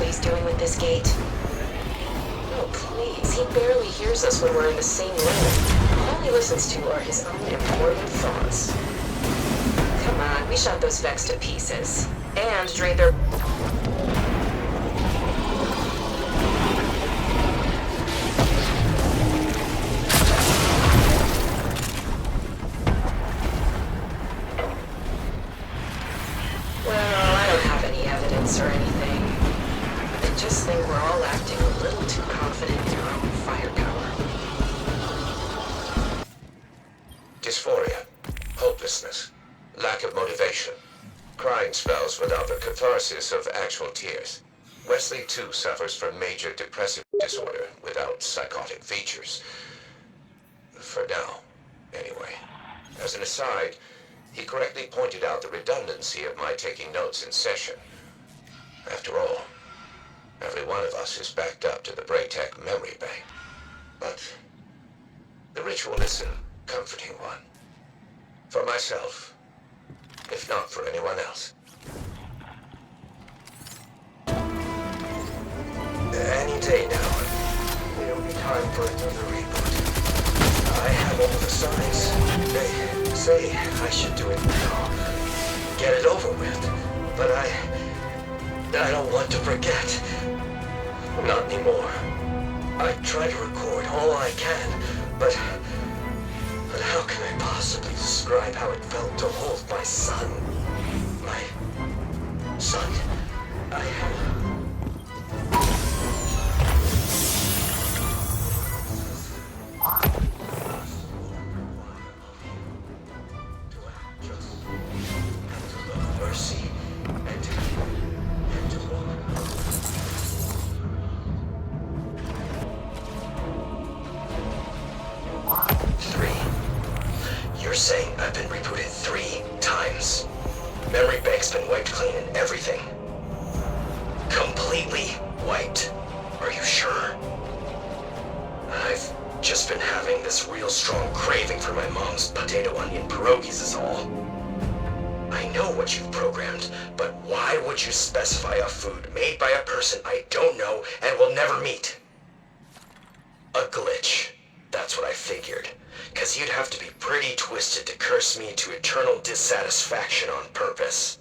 he's doing with this gate. Oh, please. He barely hears us when we're in the same room. All he listens to are his own important thoughts. Come on, we shot those Vex to pieces. And drained their... Well, I don't have any evidence or anything. I just think we're all acting a little too confident in our own firepower. Dysphoria, hopelessness, lack of motivation, crying spells without the catharsis of actual tears. Wesley, too, suffers from major depressive disorder without psychotic features. For now, anyway. As an aside, he correctly pointed out the redundancy of my taking notes in session. After all, every one of us is backed up to the Braytech memory bank. But the ritual is a comforting one. For myself, if not for anyone else. Any day now, it'll be time for another reboot. I have all the signs. They say I should do it now. Get it over with. But I don't want to forget. Not anymore. I try to record all I can, but how can I possibly describe how it felt to hold my son? My son. I have... mercy and to walk. 3. You're saying I've been rebooted 3 times? Memory bank's been wiped clean and everything. Completely wiped. Are you sure? I've just been having this real strong craving for my mom's potato onion pierogies is all. I know what you've programmed, but why would you specify a food made by a person I don't know and will never meet? A glitch. That's what I figured. 'Cause you'd have to be pretty twisted to curse me to eternal dissatisfaction on purpose.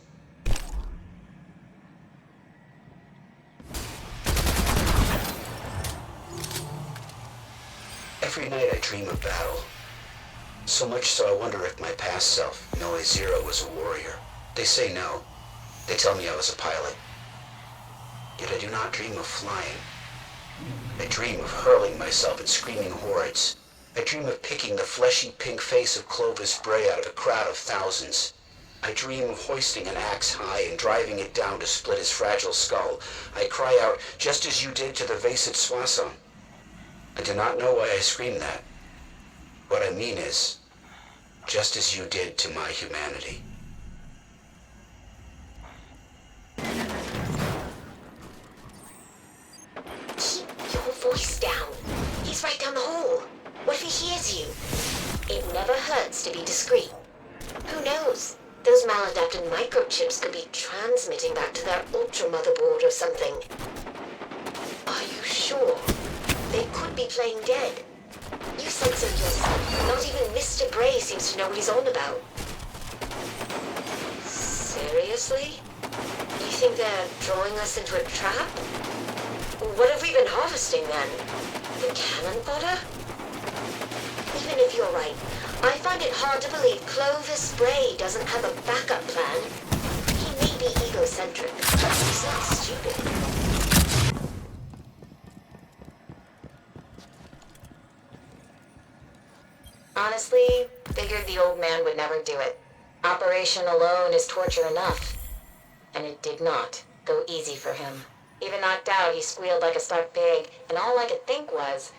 Every night I dream of battle. So much so I wonder if my past self, Noe Zero, was a warrior. They say no. They tell me I was a pilot. Yet I do not dream of flying. I dream of hurling myself in screaming hordes. I dream of picking the fleshy pink face of Clovis Bray out of a crowd of thousands. I dream of hoisting an axe high and driving it down to split his fragile skull. I cry out, just as you did to the Vasit Soissons. I do not know why I scream that. What I mean is, just as you did to my humanity. Keep your voice down. He's right down the hall. What if he hears you? It never hurts to be discreet. Who knows? Those maladapted microchips could be transmitting back to their ultra motherboard or something. Are you sure? They could be playing dead. You said so yourself. Not even Mr. Bray seems to know what he's on about. Seriously? You think they're drawing us into a trap? What have we been harvesting then? The cannon fodder? Even if you're right, I find it hard to believe Clovis Bray doesn't have a backup plan. He may be egocentric, but he's not stupid. Honestly, figured the old man would never do it. Operation alone is torture enough. And it did not go easy for him. Even knocked out, he squealed like a stuck pig, and all I could think was,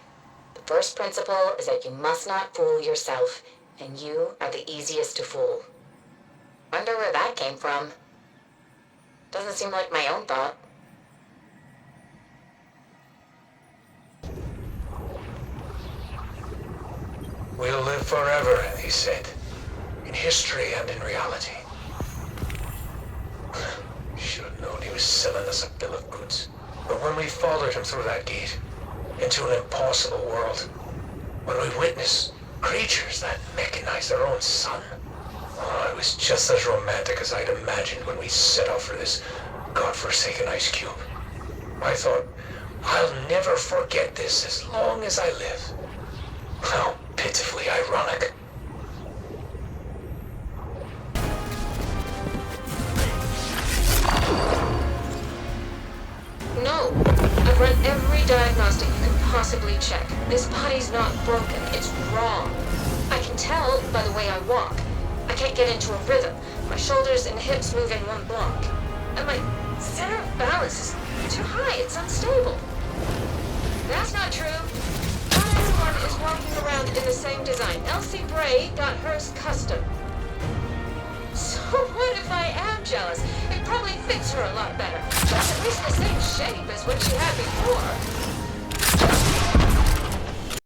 the first principle is that you must not fool yourself, and you are the easiest to fool. Wonder where that came from. Doesn't seem like my own thought. We'll live forever, he said, in history and in reality. Should have known he was selling us a bill of goods. when we followed him through that gate, into an impossible world, when we witnessed creatures that mechanize their own sun, oh, it was just as romantic as I'd imagined when we set out for this godforsaken ice cube. I thought, I'll never forget this as long as I live. How pitifully ironic. No. I've run every diagnostic you can possibly check. This body's not broken. It's wrong. I can tell by the way I walk. I can't get into a rhythm. My shoulders and hips move in one block. And my center of balance is too high. It's unstable. That's not true. Not everyone is walking around in the same design. Elsie Bray got hers custom. So what if I am jealous? It probably fits her a lot better. That's at least the same shape as what she had before.